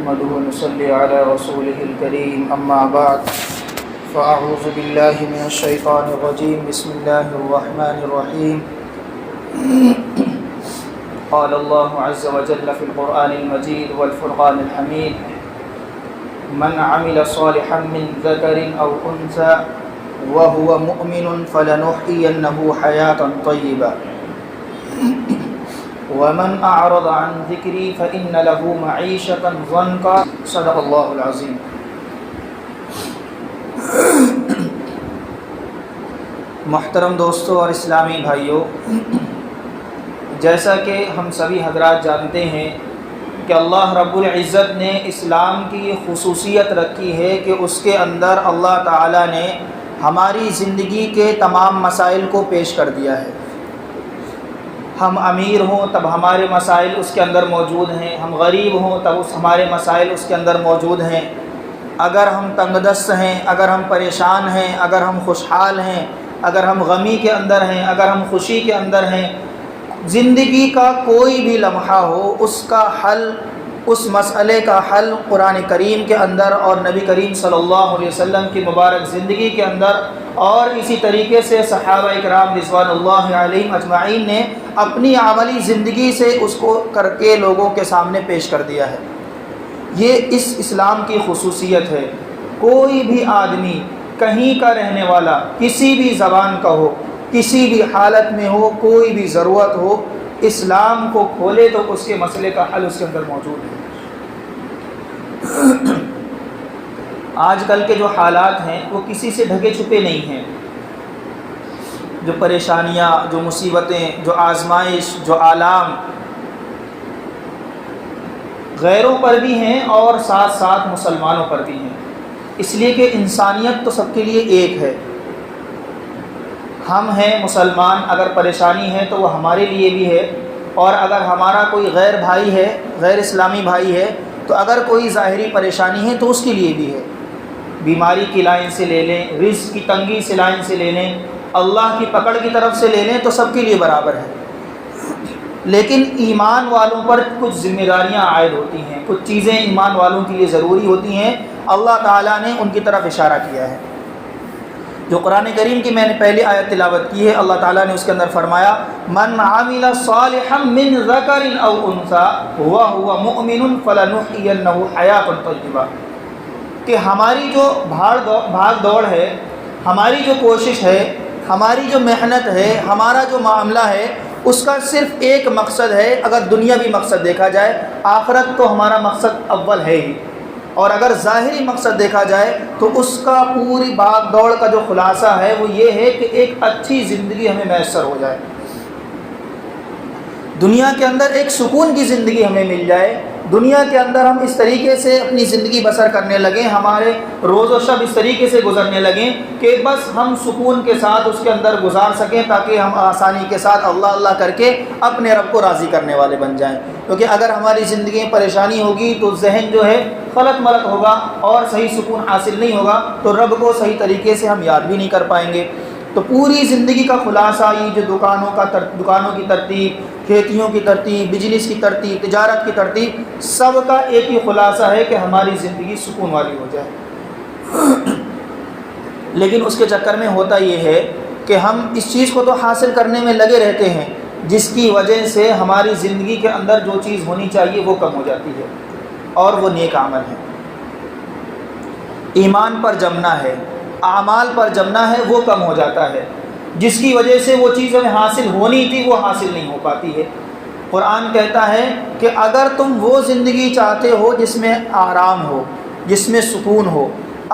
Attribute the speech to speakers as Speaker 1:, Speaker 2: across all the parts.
Speaker 1: نحمده ونصلي على رسوله الكريم أما بعد فأعوذ بالله من الشيطان الرجيم بسم الله الرحمن الرحيم قال الله عز وجل في القرآن المجيد والفرقان الحميد من عمل صالحا من ذكر أو أنثى وهو مؤمن فلنحيينه حياة طيبة ومن أعرض عن ذكري فإن له معيشة ضنكا صدق الله العظيم۔ محترم دوستوں اور اسلامی بھائیوں، جیسا کہ ہم سبھی حضرات جانتے ہیں کہ اللہ رب العزت نے اسلام کی خصوصیت رکھی ہے کہ اس کے اندر اللہ تعالیٰ نے ہماری زندگی کے تمام مسائل کو پیش کر دیا ہے۔ ہم امیر ہوں تب ہمارے مسائل اس کے اندر موجود ہیں، ہم غریب ہوں تب ہمارے مسائل اس کے اندر موجود ہیں، اگر ہم تنگ دست ہیں، اگر ہم پریشان ہیں، اگر ہم خوشحال ہیں، اگر ہم غمی کے اندر ہیں، اگر ہم خوشی کے اندر ہیں، زندگی کا کوئی بھی لمحہ ہو اس کا حل، اس مسئلے کا حل قرآن کریم کے اندر اور نبی کریم صلی اللہ علیہ وسلم کی مبارک زندگی کے اندر اور اسی طریقے سے صحابہ اکرام رضوان اللہ علیہم اجمعین نے اپنی عملی زندگی سے اس کو کر کے لوگوں کے سامنے پیش کر دیا ہے۔ یہ اس اسلام کی خصوصیت ہے۔ کوئی بھی آدمی کہیں کا رہنے والا، کسی بھی زبان کا ہو، کسی بھی حالت میں ہو، کوئی بھی ضرورت ہو، اسلام کو کھولے تو اس کے مسئلے کا حل اس کے اندر موجود ہے۔ آج کل کے جو حالات ہیں وہ کسی سے ڈھکے چھپے نہیں ہیں۔ جو پریشانیاں، جو مصیبتیں، جو آزمائش، جو آلام غیروں پر بھی ہیں اور ساتھ ساتھ مسلمانوں پر بھی ہیں، اس لیے کہ انسانیت تو سب کے لیے ایک ہے۔ ہم ہیں مسلمان، اگر پریشانی ہے تو وہ ہمارے لیے بھی ہے، اور اگر ہمارا کوئی غیر بھائی ہے، غیر اسلامی بھائی ہے، تو اگر کوئی ظاہری پریشانی ہے تو اس کے لیے بھی ہے۔ بیماری کی لائن سے لے لیں، رزق کی تنگی سے لائن سے لے لیں، اللہ کی پکڑ کی طرف سے لے لیں، تو سب کے لیے برابر ہے۔ لیکن ایمان والوں پر کچھ ذمہ داریاں عائد ہوتی ہیں، کچھ چیزیں ایمان والوں کے لیے ضروری ہوتی ہیں، اللہ تعالیٰ نے ان کی طرف اشارہ کیا ہے۔ جو قرآن کریم کی میں نے پہلی آیت تلاوت کی ہے، اللہ تعالیٰ نے اس کے اندر فرمایا من عمل صالحا من ذکر او انثى وهو مؤمن فلنحيينه حیاۃ طیبہ، کہ ہماری جو بھاگ دوڑ ہے، ہماری جو کوشش ہے، ہماری جو محنت ہے، ہمارا جو معاملہ ہے، اس کا صرف ایک مقصد ہے۔ اگر دنیاوی مقصد دیکھا جائے، آخرت تو ہمارا مقصد اول ہے ہی، اور اگر ظاہری مقصد دیکھا جائے تو اس کا پوری بھاگ دوڑ کا جو خلاصہ ہے وہ یہ ہے کہ ایک اچھی زندگی ہمیں میسر ہو جائے، دنیا کے اندر ایک سکون کی زندگی ہمیں مل جائے، دنیا کے اندر ہم اس طریقے سے اپنی زندگی بسر کرنے لگیں، ہمارے روز و شب اس طریقے سے گزرنے لگیں کہ بس ہم سکون کے ساتھ اس کے اندر گزار سکیں، تاکہ ہم آسانی کے ساتھ اللہ اللہ کر کے اپنے رب کو راضی کرنے والے بن جائیں۔ کیونکہ اگر ہماری زندگی میں پریشانی ہوگی تو ذہن جو ہے غلط ملت ہوگا اور صحیح سکون حاصل نہیں ہوگا، تو رب کو صحیح طریقے سے ہم یاد بھی نہیں کر پائیں گے۔ تو پوری زندگی کا خلاصہ یہ جو دکانوں کی ترتیب، کھیتیوں کی ترتیب، بجنس کی ترتیب، تجارت کی ترتیب، سب کا ایک ہی خلاصہ ہے کہ ہماری زندگی سکون والی ہو جائے۔ لیکن اس کے چکر میں ہوتا یہ ہے کہ ہم اس چیز کو تو حاصل کرنے میں لگے رہتے ہیں، جس کی وجہ سے ہماری زندگی کے اندر جو چیز ہونی چاہیے وہ کم ہو جاتی ہے، اور وہ نیک عمل ہے، ایمان پر جمنا ہے، اعمال پر جمنا ہے، وہ کم ہو جاتا ہے، جس کی وجہ سے وہ چیز ہمیں حاصل ہونی تھی وہ حاصل نہیں ہو پاتی ہے۔ قرآن کہتا ہے کہ اگر تم وہ زندگی چاہتے ہو جس میں آرام ہو، جس میں سکون ہو،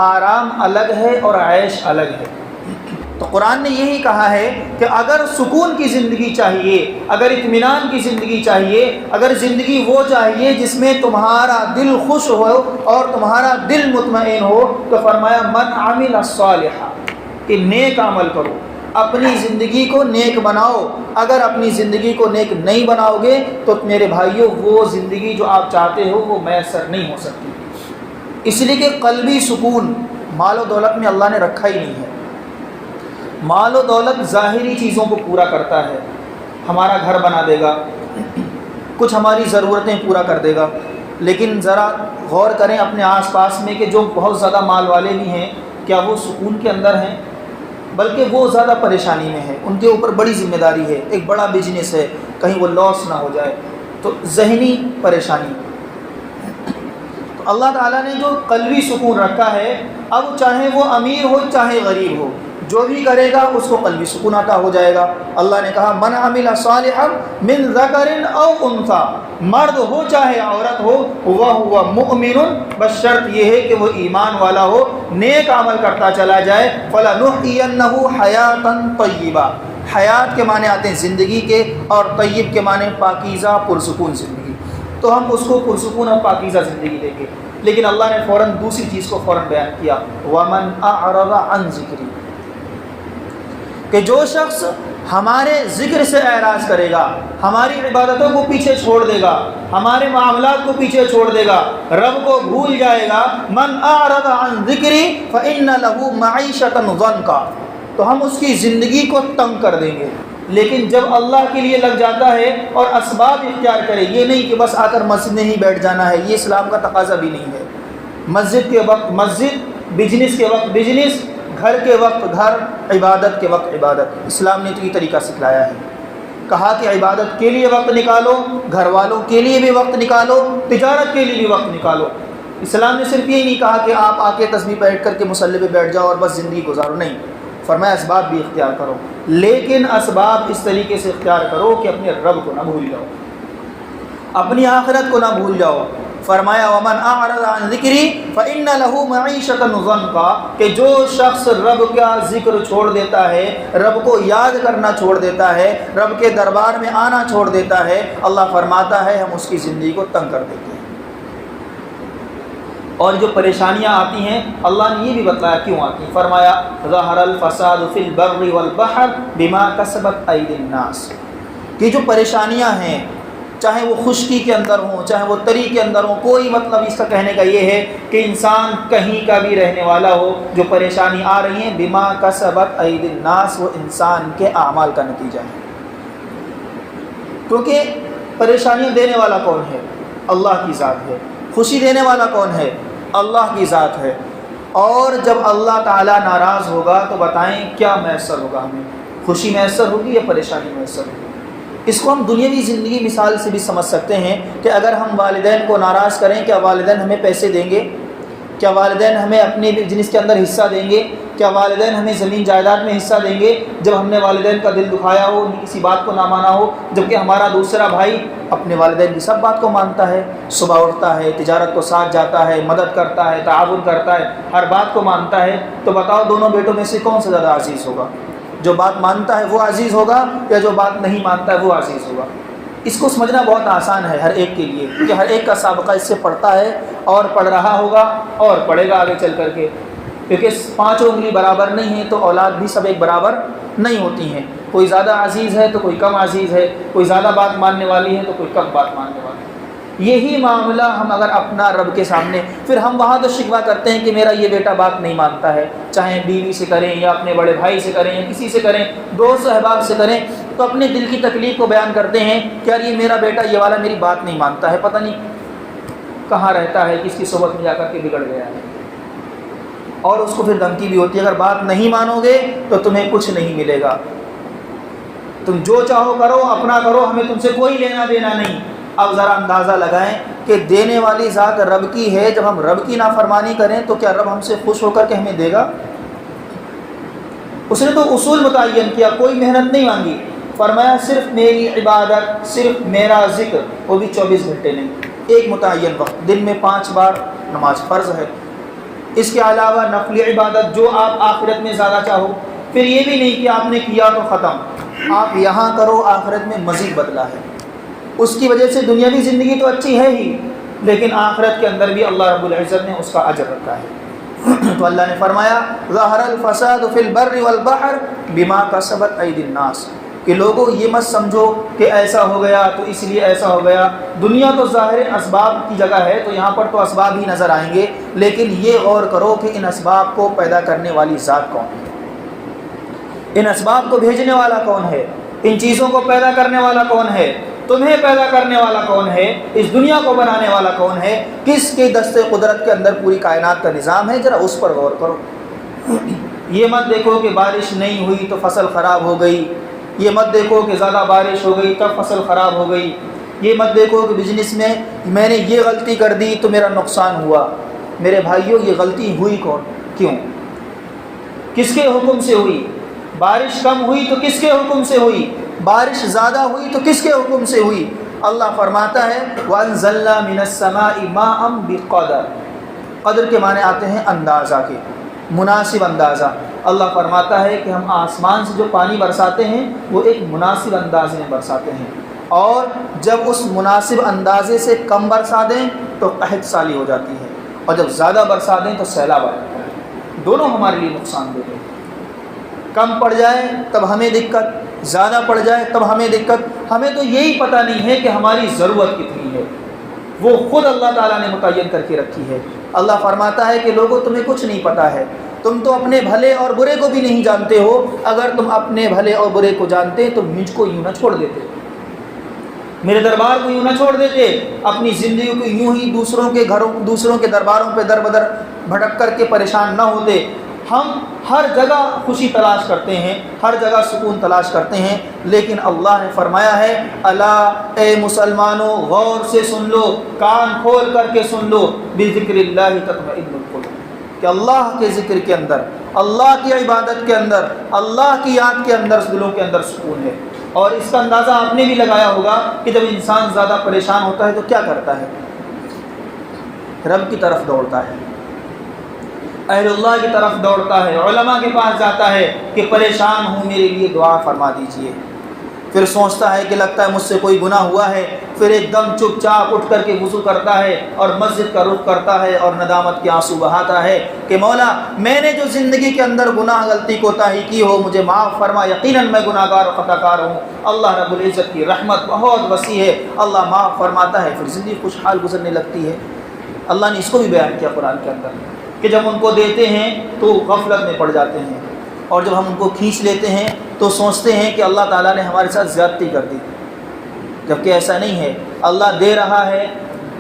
Speaker 1: آرام الگ ہے اور عیش الگ ہے، تو قرآن نے یہی کہا ہے کہ اگر سکون کی زندگی چاہیے، اگر اطمینان کی زندگی چاہیے، اگر زندگی وہ چاہیے جس میں تمہارا دل خوش ہو اور تمہارا دل مطمئن ہو، تو فرمایا من عمل صالحا، کہ نیک عمل کرو، اپنی زندگی کو نیک بناؤ۔ اگر اپنی زندگی کو نیک نہیں بناؤ گے تو میرے بھائیوں وہ زندگی جو آپ چاہتے ہو وہ میسر نہیں ہو سکتی، اس لیے کہ قلبی سکون مال و دولت میں اللہ نے رکھا ہی نہیں ہے۔ مال و دولت ظاہری چیزوں کو پورا کرتا ہے، ہمارا گھر بنا دے گا، کچھ ہماری ضرورتیں پورا کر دے گا، لیکن ذرا غور کریں اپنے آس پاس میں کہ جو بہت زیادہ مال والے بھی ہیں، کیا وہ سکون کے اندر ہیں؟ بلکہ وہ زیادہ پریشانی میں ہیں، ان کے اوپر بڑی ذمہ داری ہے، ایک بڑا بزنس ہے، کہیں وہ لاس نہ ہو جائے، تو ذہنی پریشانی۔ تو اللہ تعالیٰ نے جو قلبی سکون رکھا ہے، اب چاہے وہ امیر ہو چاہے غریب ہو، جو بھی کرے گا اس کو قلبی سکون عطا ہو جائے گا۔ اللہ نے کہا من عمل صالحا من ذکر او انثی، مرد ہو چاہے عورت ہو، وہو مؤمن، بس شرط یہ ہے کہ وہ ایمان والا ہو، نیک عمل کرتا چلا جائے، فلنحینہ حیاتا طیبہ۔ حیات کے معنی آتے ہیں زندگی کے، اور طیب کے معنی پاکیزہ پرسکون زندگی، تو ہم اس کو پرسکون اور پاکیزہ زندگی دیں گے۔ لیکن اللہ نے فوراً دوسری چیز کو فوراً بیان کیا، ومن اعرض عن ذکری، کہ جو شخص ہمارے ذکر سے اعراض کرے گا، ہماری عبادتوں کو پیچھے چھوڑ دے گا، ہمارے معاملات کو پیچھے چھوڑ دے گا، رب کو بھول جائے گا، من اعرض عن ذکری فإن له معیشۃ ضنکا، تو ہم اس کی زندگی کو تنگ کر دیں گے۔ لیکن جب اللہ کے لیے لگ جاتا ہے اور اسباب اختیار کرے، یہ نہیں کہ بس آ کر مسجد میں ہی بیٹھ جانا ہے، یہ اسلام کا تقاضا بھی نہیں ہے۔ مسجد کے وقت مسجد، بزنس کے وقت بزنس، گھر کے وقت گھر، عبادت کے وقت عبادت، اسلام نے تو یہ طریقہ سکھلایا ہے۔ کہا کہ عبادت کے لیے وقت نکالو، گھر والوں کے لیے بھی وقت نکالو، تجارت کے لیے بھی وقت نکالو۔ اسلام نے صرف یہ نہیں کہا کہ آپ آ کے تسبیح بیٹھ کر کے مصلی پہ بیٹھ جاؤ اور بس زندگی گزارو، نہیں، فرمایا اسباب بھی اختیار کرو، لیکن اسباب اس طریقے سے اختیار کرو کہ اپنے رب کو نہ بھول جاؤ، اپنی آخرت کو نہ بھول جاؤ۔ فرمایا ومن اعرض عن ذکری فإن له معیشۃ ضنکا، کہ جو شخص رب کا ذکر چھوڑ دیتا ہے، رب کو یاد کرنا چھوڑ دیتا ہے، رب کے دربار میں آنا چھوڑ دیتا ہے، اللہ فرماتا ہے ہم اس کی زندگی کو تنگ کر دیتے ہیں۔ اور جو پریشانیاں آتی ہیں اللہ نے یہ بھی بتلایا کیوں آتی ہیں، فرمایا ظہر الفساد فی البر والبحر بما کسبت ایدی الناس، کہ جو پریشانیاں ہیں چاہے وہ خشکی کے اندر ہوں چاہے وہ تری کے اندر ہوں، کوئی مطلب اس کا کہنے کا یہ ہے کہ انسان کہیں کا بھی رہنے والا ہو، جو پریشانی آ رہی ہیں بما کسبت ایدی الناس، وہ انسان کے اعمال کا نتیجہ ہے۔ کیونکہ پریشانیاں دینے والا کون ہے؟ اللہ کی ذات ہے۔ خوشی دینے والا کون ہے؟ اللہ کی ذات ہے۔ اور جب اللہ تعالیٰ ناراض ہوگا تو بتائیں کیا میسر ہوگا ہمیں؟ خوشی میسر ہوگی یا پریشانی میسر ہوگی؟ اس کو ہم دنیاوی زندگی مثال سے بھی سمجھ سکتے ہیں کہ اگر ہم والدین کو ناراض کریں، کیا والدین ہمیں پیسے دیں گے؟ کیا والدین ہمیں اپنے بزنس کے اندر حصہ دیں گے؟ کیا والدین ہمیں زمین جائیداد میں حصہ دیں گے جب ہم نے والدین کا دل دکھایا ہو، ان کی کسی بات کو نہ مانا ہو؟ جبکہ ہمارا دوسرا بھائی اپنے والدین کی سب بات کو مانتا ہے، صبح اٹھتا ہے، تجارت کو ساتھ جاتا ہے، مدد کرتا ہے، تعاون کرتا ہے، ہر بات کو مانتا ہے، تو بتاؤ دونوں بیٹوں میں سے کون سا زیادہ عزیز ہوگا؟ جو بات مانتا ہے وہ عزیز ہوگا یا جو بات نہیں مانتا ہے وہ عزیز ہوگا؟ اس کو سمجھنا بہت آسان ہے ہر ایک کے لیے، کیونکہ ہر ایک کا سابقہ اس سے پڑھتا ہے اور پڑھ رہا ہوگا اور پڑھے گا آگے چل کر کے، کیونکہ 5 انگلی برابر نہیں ہیں تو اولاد بھی سب ایک برابر نہیں ہوتی ہیں، کوئی زیادہ عزیز ہے تو کوئی کم عزیز ہے، کوئی زیادہ بات ماننے والی ہے تو کوئی کم بات ماننے والی ہے۔ یہی معاملہ ہم اگر اپنا رب کے سامنے، پھر ہم وہاں تو شکوہ کرتے ہیں کہ میرا یہ بیٹا بات نہیں مانتا ہے، چاہے بیوی سے کریں یا اپنے بڑے بھائی سے کریں یا کسی سے کریں، دوست احباب سے کریں، تو اپنے دل کی تکلیف کو بیان کرتے ہیں کہ یار یہ میرا بیٹا یہ والا میری بات نہیں مانتا ہے، پتہ نہیں کہاں رہتا ہے، کس کی صحبت میں جا کر کے بگڑ گیا ہے۔ اور اس کو پھر دھمکی بھی ہوتی ہے اگر بات نہیں مانو گے تو تمہیں کچھ نہیں ملے گا، تم جو چاہو کرو، اپنا کرو، ہمیں تم سے کوئی لینا دینا نہیں۔ اب ذرا اندازہ لگائیں کہ دینے والی ذات رب کی ہے، جب ہم رب کی نافرمانی کریں تو کیا رب ہم سے خوش ہو کر کے ہمیں دے گا؟ اس نے تو اصول متعین کیا، کوئی محنت نہیں مانگی، فرمایا صرف میری عبادت، صرف میرا ذکر، وہ بھی 24 گھنٹے نہیں، ایک متعین وقت، دن میں 5 بار نماز فرض ہے، اس کے علاوہ نفلی عبادت جو آپ آخرت میں زیادہ چاہو، پھر یہ بھی نہیں کہ آپ نے کیا تو ختم، آپ یہاں کرو آخرت میں مزید بدلہ ہے۔ اس کی وجہ سے دنیاوی زندگی تو اچھی ہے ہی، لیکن آخرت کے اندر بھی اللہ رب العزت نے اس کا اجر رکھا ہے۔ تو اللہ نے فرمایا ظہر الفساد فی البر والبحر بما کسبت ایدی الناس، کہ لوگوں یہ مت سمجھو کہ ایسا ہو گیا تو اس لیے ایسا ہو گیا، دنیا تو ظاہر اسباب کی جگہ ہے تو یہاں پر تو اسباب ہی نظر آئیں گے، لیکن یہ غور کرو کہ ان اسباب کو پیدا کرنے والی ذات کون ہے، ان اسباب کو بھیجنے والا کون ہے، ان چیزوں کو پیدا کرنے والا کون ہے؟ تمہیں پیدا کرنے والا کون ہے؟ اس دنیا کو بنانے والا کون ہے؟ کس کے دست قدرت کے اندر پوری کائنات کا نظام ہے؟ ذرا اس پر غور کرو۔ یہ مت دیکھو کہ بارش نہیں ہوئی تو فصل خراب ہو گئی، یہ مت دیکھو کہ زیادہ بارش ہو گئی تب فصل خراب ہو گئی، یہ مت دیکھو کہ بزنس میں نے یہ غلطی کر دی تو میرا نقصان ہوا۔ میرے بھائیوں، یہ غلطی ہوئی کیوں؟ کس کے حکم سے ہوئی؟ بارش کم ہوئی تو کس کے حکم سے ہوئی؟ بارش زیادہ ہوئی تو کس کے حکم سے ہوئی؟ اللہ فرماتا ہے وَأَنزَلْنَا مِنَ السَّمَاءِ مَاءً بِقَدَرٍ۔ قدر کے معنی آتے ہیں اندازہ کے، مناسب اندازہ۔ اللہ فرماتا ہے کہ ہم آسمان سے جو پانی برساتے ہیں وہ ایک مناسب اندازے میں برساتے ہیں، اور جب اس مناسب اندازے سے کم برسا دیں تو قحط سالی ہو جاتی ہے، اور جب زیادہ برسا دیں تو سیلاب آ جاتا ہے۔ دونوں ہمارے لیے نقصان دہ ہے۔ کم پڑ جائے تب ہمیں دقت، زیادہ پڑ جائے تب ہمیں دقت۔ ہمیں تو یہی پتہ نہیں ہے کہ ہماری ضرورت کتنی ہے، وہ خود اللہ تعالیٰ نے متعین کر کے رکھی ہے۔ اللہ فرماتا ہے کہ لوگوں تمہیں کچھ نہیں پتہ ہے، تم تو اپنے بھلے اور برے کو بھی نہیں جانتے ہو۔ اگر تم اپنے بھلے اور برے کو جانتے تو مجھ کو یوں نہ چھوڑ دیتے، میرے دربار کو یوں نہ چھوڑ دیتے، اپنی زندگی کو یوں ہی دوسروں کے درباروں پہ در بدر بھٹک کر کے پریشان نہ ہوتے۔ ہم ہر جگہ خوشی تلاش کرتے ہیں، ہر جگہ سکون تلاش کرتے ہیں، لیکن اللہ نے فرمایا ہے الا اے مسلمانوں غور سے سن لو، کان کھول کر کے سن لو، بذکر اللہ تطمئن القلوب، کہ اللہ کے ذکر کے اندر، اللہ کی عبادت کے اندر، اللہ کی یاد کے اندر دلوں کے اندر سکون ہے۔ اور اس کا اندازہ آپ نے بھی لگایا ہوگا کہ جب انسان زیادہ پریشان ہوتا ہے تو کیا کرتا ہے؟ رب کی طرف دوڑتا ہے، اہل اللہ کی طرف دوڑتا ہے، علماء کے پاس جاتا ہے کہ پریشان ہوں میرے لیے دعا فرما دیجئے۔ پھر سوچتا ہے کہ لگتا ہے مجھ سے کوئی گناہ ہوا ہے، پھر ایک دم چپ چاپ اٹھ کر کے وضو کرتا ہے اور مسجد کا رخ کرتا ہے اور ندامت کے آنسو بہاتا ہے کہ مولا میں نے جو زندگی کے اندر گناہ غلطی کوتاہی کی ہو مجھے معاف فرما، یقیناً میں گناہ گار و خطا کار ہوں۔ اللہ رب العزت کی رحمت بہت وسیع ہے، اللہ معاف فرماتا ہے، پھر زندگی خوشحال گزرنے لگتی ہے۔ اللہ نے اس کو بھی بیان کیا قرآن کے اندر کہ جب ان کو دیتے ہیں تو غفلت میں پڑ جاتے ہیں، اور جب ہم ان کو کھینچ لیتے ہیں تو سوچتے ہیں کہ اللہ تعالیٰ نے ہمارے ساتھ زیادتی کر دی، جبکہ ایسا نہیں ہے۔ اللہ دے رہا ہے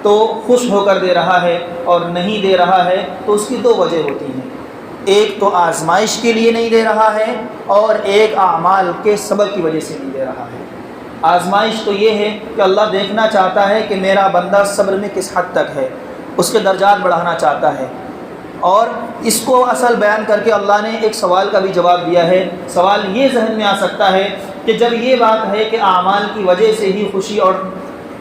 Speaker 1: تو خوش ہو کر دے رہا ہے، اور نہیں دے رہا ہے تو اس کی دو وجہ ہوتی ہیں، ایک تو آزمائش کے لیے نہیں دے رہا ہے، اور ایک اعمال کے سبب کی وجہ سے نہیں دے رہا ہے۔ آزمائش تو یہ ہے کہ اللہ دیکھنا چاہتا ہے کہ میرا بندہ صبر میں کس حد تک ہے، اس کے درجات بڑھانا چاہتا ہے، اور اس کو اصل بیان کر کے اللہ نے ایک سوال کا بھی جواب دیا ہے۔ سوال یہ ذہن میں آ سکتا ہے کہ جب یہ بات ہے کہ اعمال کی وجہ سے ہی خوشی اور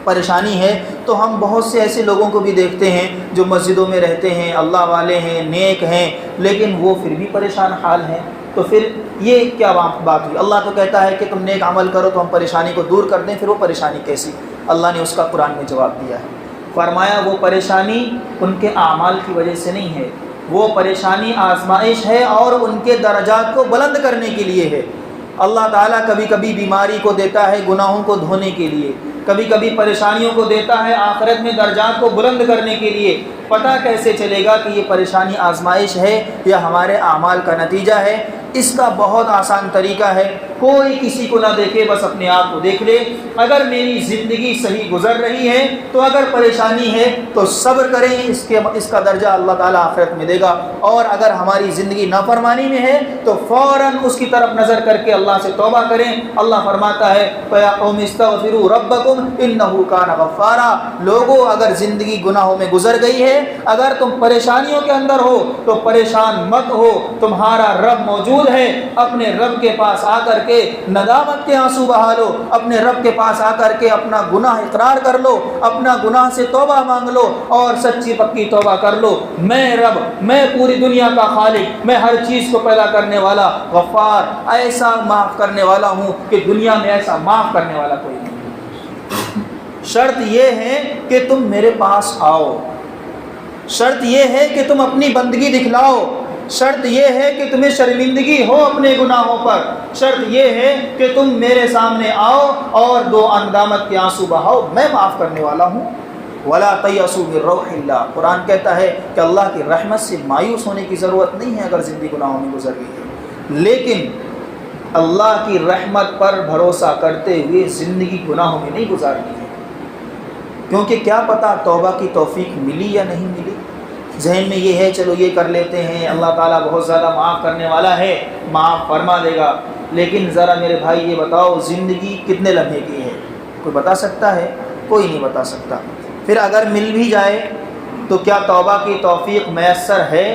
Speaker 1: پریشانی ہے، تو ہم بہت سے ایسے لوگوں کو بھی دیکھتے ہیں جو مسجدوں میں رہتے ہیں، اللہ والے ہیں، نیک ہیں، لیکن وہ پھر بھی پریشان حال ہیں۔ تو پھر یہ کیا بات ہوئی؟ اللہ تو کہتا ہے کہ تم نیک عمل کرو تو ہم پریشانی کو دور کر دیں، پھر وہ پریشانی کیسی؟ اللہ نے اس کا قرآن میں جواب دیا ہے، فرمایا وہ پریشانی ان کے اعمال کی وجہ سے نہیں ہے، وہ پریشانی آزمائش ہے اور ان کے درجات کو بلند کرنے کے لیے ہے۔ اللہ تعالیٰ کبھی کبھی بیماری کو دیتا ہے گناہوں کو دھونے کے لیے، کبھی کبھی پریشانیوں کو دیتا ہے آخرت میں درجات کو بلند کرنے کے لیے۔ پتہ کیسے چلے گا کہ یہ پریشانی آزمائش ہے یا ہمارے اعمال کا نتیجہ ہے؟ اس کا بہت آسان طریقہ ہے، کوئی کسی کو نہ دیکھے، بس اپنے آپ کو دیکھ لے۔ اگر میری زندگی صحیح گزر رہی ہے تو اگر پریشانی ہے تو صبر کریں، اس کا درجہ اللہ تعالیٰ آخرت میں دے گا، اور اگر ہماری زندگی نافرمانی میں ہے تو فوراً اس کی طرف نظر کر کے اللہ سے توبہ کریں۔ اللہ فرماتا ہے فَيَا قَوْمِ اسْتَغْفِرُوا رَبَّكُمْ إِنَّهُ كَانَ غَفَّارًا۔ لوگوں اگر زندگی گناہوں میں گزر گئی ہے، اگر تم پریشانیوں کے اندر ہو تو پریشان مت ہو، تمہارا رب موجود ہے۔ اپنے رب کے پاس آ کر کے ندامت کے آنسو بہا لو، اپنے رب کے پاس آ کر کے اپنا گناہ اقرار کر لو، اپنا گناہ سے توبہ مانگ لو اور سچی پکی توبہ کر لو۔ میں رب، میں پوری دنیا کا خالق، میں ہر چیز کو پیدا کرنے والا غفار، ایسا معاف کرنے والا ہوں کہ دنیا میں ایسا معاف کرنے والا کوئی نہیں۔ شرط یہ ہے کہ تم میرے پاس آؤ، شرط یہ ہے کہ تم اپنی بندگی دکھلاؤ، شرط یہ ہے کہ تمہیں شرمندگی ہو اپنے گناہوں پر، شرط یہ ہے کہ تم میرے سامنے آؤ اور دو ندامت کے آنسو بہاؤ، میں معاف کرنے والا ہوں۔ وَلَا تَيْأَسُوا مِن رَوْحِ اللَّهِ، قرآن کہتا ہے کہ اللہ کی رحمت سے مایوس ہونے کی ضرورت نہیں ہے اگر زندگی گناہوں میں گزر گئی ہے، لیکن اللہ کی رحمت پر بھروسہ کرتے ہوئے زندگی گناہوں میں نہیں گزارنی ہے، کیونکہ کیا پتہ توبہ کی توفیق ملی یا نہیں ملی۔ ذہن میں یہ ہے چلو یہ کر لیتے ہیں، اللہ تعالیٰ بہت زیادہ معاف کرنے والا ہے، معاف فرما دے گا، لیکن ذرا میرے بھائی یہ بتاؤ زندگی کتنے لمحے کی ہے؟ کوئی بتا سکتا ہے؟ کوئی نہیں بتا سکتا۔ پھر اگر مل بھی جائے تو کیا توبہ کی توفیق میسر ہے؟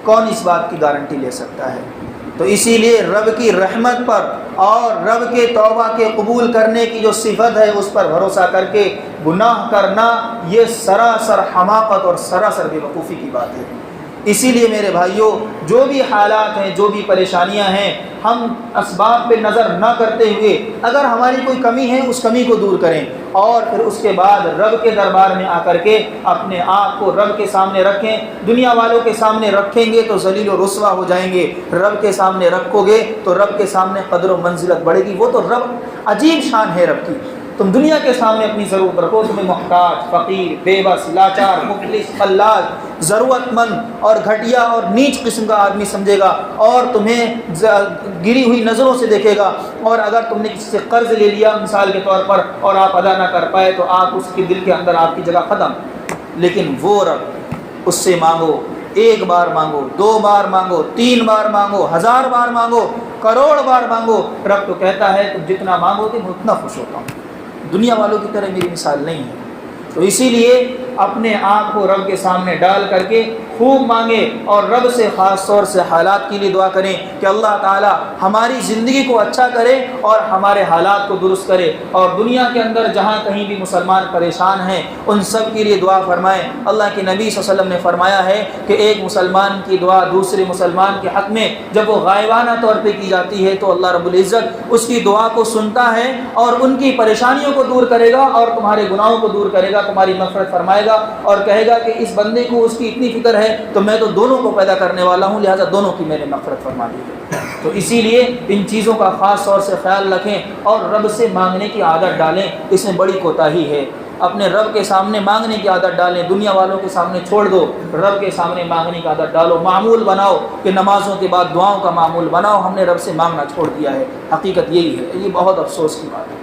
Speaker 1: کون اس بات کی گارنٹی لے سکتا ہے؟ تو اسی لیے رب کی رحمت پر اور رب کے توبہ کے قبول کرنے کی جو صفت ہے اس پر بھروسہ کر کے گناہ کرنا، یہ سراسر حماقت اور سراسر بے وقوفی کی بات ہے۔ اسی لیے میرے بھائیوں، جو بھی حالات ہیں، جو بھی پریشانیاں ہیں، ہم اسباب پہ نظر نہ کرتے ہوئے اگر ہماری کوئی کمی ہے اس کمی کو دور کریں، اور پھر اس کے بعد رب کے دربار میں آ کر کے اپنے آپ کو رب کے سامنے رکھیں۔ دنیا والوں کے سامنے رکھیں گے تو ذلیل و رسوا ہو جائیں گے، رب کے سامنے رکھو گے تو رب کے سامنے قدر و منزلت بڑھے گی۔ وہ تو رب، عجیب شان ہے رب کی۔ تم دنیا کے سامنے اپنی ضرورت رکھو، تمہیں محتاج، فقیر، بے بس، لاچار، مفلس، فلاج، ضرورت مند اور گھٹیا اور نیچ قسم کا آدمی سمجھے گا، اور تمہیں گری ہوئی نظروں سے دیکھے گا۔ اور اگر تم نے کسی سے قرض لے لیا مثال کے طور پر اور آپ ادا نہ کر پائے تو آپ اس کے دل کے اندر آپ کی جگہ ختم۔ لیکن وہ رب، اس سے مانگو، ایک بار مانگو، دو بار مانگو، 3 بار مانگو، 1000 بار مانگو، کروڑ بار مانگو، رب تو کہتا ہے تم جتنا مانگو گے میں اتنا خوش ہوتا ہوں۔ دنیا والوں کی طرح میری مثال نہیں ہے۔ تو اسی لیے اپنے آپ کو رب کے سامنے ڈال کر کے خوب مانگے، اور رب سے خاص طور سے حالات کے لیے دعا کریں کہ اللہ تعالی ہماری زندگی کو اچھا کرے اور ہمارے حالات کو درست کرے، اور دنیا کے اندر جہاں کہیں بھی مسلمان پریشان ہیں ان سب کے لیے دعا فرمائیں۔ اللہ کے نبی صلی اللہ علیہ وسلم نے فرمایا ہے کہ ایک مسلمان کی دعا دوسرے مسلمان کے حق میں جب وہ غائبانہ طور پہ کی جاتی ہے تو اللہ رب العزت اس کی دعا کو سنتا ہے اور ان کی پریشانیوں کو دور کرے گا اور تمہارے گناہوں کو دور کرے گا، تمہاری مغفرت فرمائے گا، اور کہے گا کہ اس بندے کو اس کی اتنی فکر ہے تو میں تو دونوں کو پیدا کرنے والا ہوں، لہٰذا دونوں کی میں نے مغفرت فرما دی ہے۔ تو اسی لیے ان چیزوں کا خاص طور سے خیال رکھیں اور رب سے مانگنے کی عادت ڈالیں۔ اس میں بڑی کوتاہی ہے، اپنے رب کے سامنے مانگنے کی عادت ڈالیں، دنیا والوں کے سامنے چھوڑ دو، رب کے سامنے مانگنے کی عادت ڈالو، معمول بناؤ کہ نمازوں کے بعد دعاؤں کا معمول بناؤ۔ ہم نے رب سے مانگنا چھوڑ دیا ہے، حقیقت یہی ہے، یہ بہت افسوس کی بات ہے۔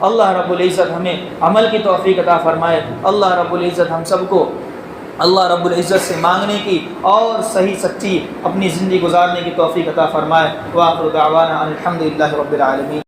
Speaker 1: اللہ رب العزت ہمیں عمل کی توفیق عطا فرمائے۔ اللہ رب العزت ہم سب کو اللہ رب العزت سے مانگنے کی اور صحیح سچی اپنی زندگی گزارنے کی توفیق عطا فرمائے۔ وآخر دعوانا الحمدللہ رب العالمین۔